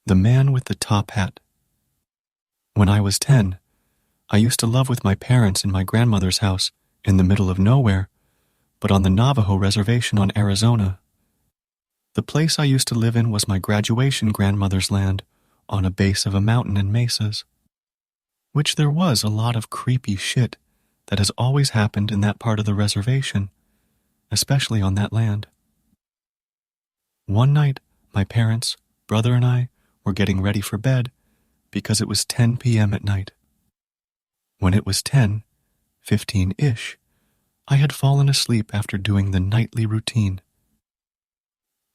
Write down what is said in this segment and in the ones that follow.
The Man with the Top Hat. When I was 10, I used to live with my parents in my grandmother's house in the middle of nowhere, but on the Navajo reservation on Arizona. The place I used to live in was my graduation grandmother's land on a base of a mountain and mesas, which there was a lot of creepy shit that has always happened in that part of the reservation, especially on that land. One night, my parents, brother, and I were getting ready for bed because it was 10 p.m. at night. When it was 10:15-ish, I had fallen asleep after doing the nightly routine.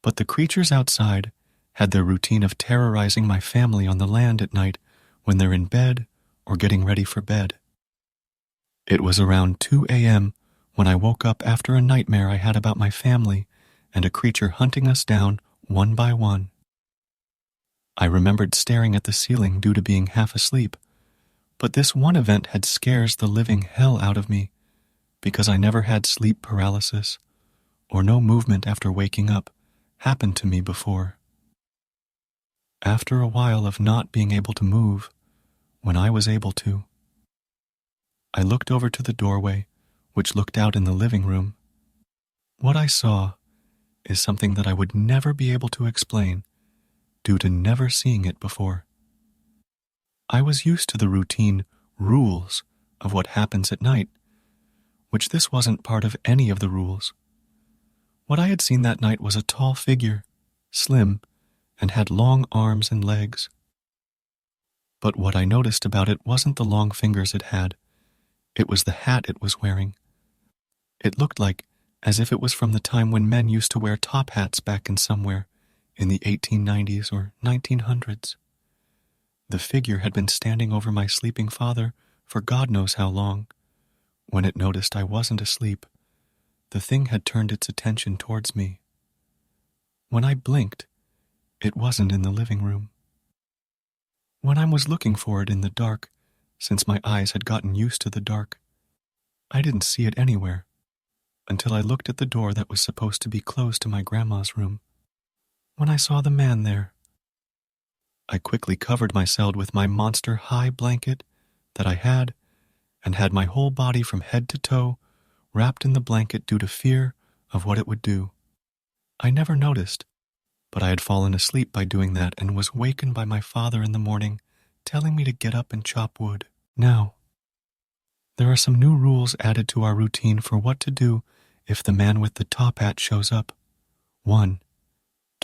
But the creatures outside had their routine of terrorizing my family on the land at night when they're in bed or getting ready for bed. It was around 2 a.m. when I woke up after a nightmare I had about my family and a creature hunting us down one by one. I remembered staring at the ceiling due to being half asleep, but this one event had scares the living hell out of me because I never had sleep paralysis or no movement after waking up happened to me before. After a while of not being able to move, when I was able to, I looked over to the doorway, which looked out in the living room. What I saw is something that I would never be able to explain due to never seeing it before. I was used to the routine rules of what happens at night, which this wasn't part of any of the rules. What I had seen that night was a tall figure, slim, and had long arms and legs. But what I noticed about it wasn't the long fingers it had. It was the hat it was wearing. It looked like as if it was from the time when men used to wear top hats back in somewhere in the 1890s or 1900s. The figure had been standing over my sleeping father for God knows how long. When it noticed I wasn't asleep, the thing had turned its attention towards me. When I blinked, it wasn't in the living room. When I was looking for it in the dark, since my eyes had gotten used to the dark, I didn't see it anywhere until I looked at the door that was supposed to be closed to my grandma's room. When I saw the man there, I quickly covered myself with my monster high blanket that I had and had my whole body from head to toe wrapped in the blanket due to fear of what it would do. I never noticed, but I had fallen asleep by doing that and was wakened by my father in the morning telling me to get up and chop wood. Now, there are some new rules added to our routine for what to do if the man with the top hat shows up. 1.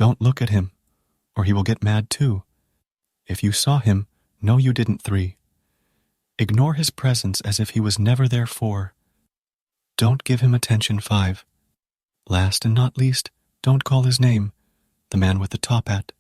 Don't look at him, or he will get mad too. If you saw him, know you didn't. 3. Ignore his presence as if he was never there. 4. Don't give him attention. 5. Last and not least, don't call his name, the man with the top hat.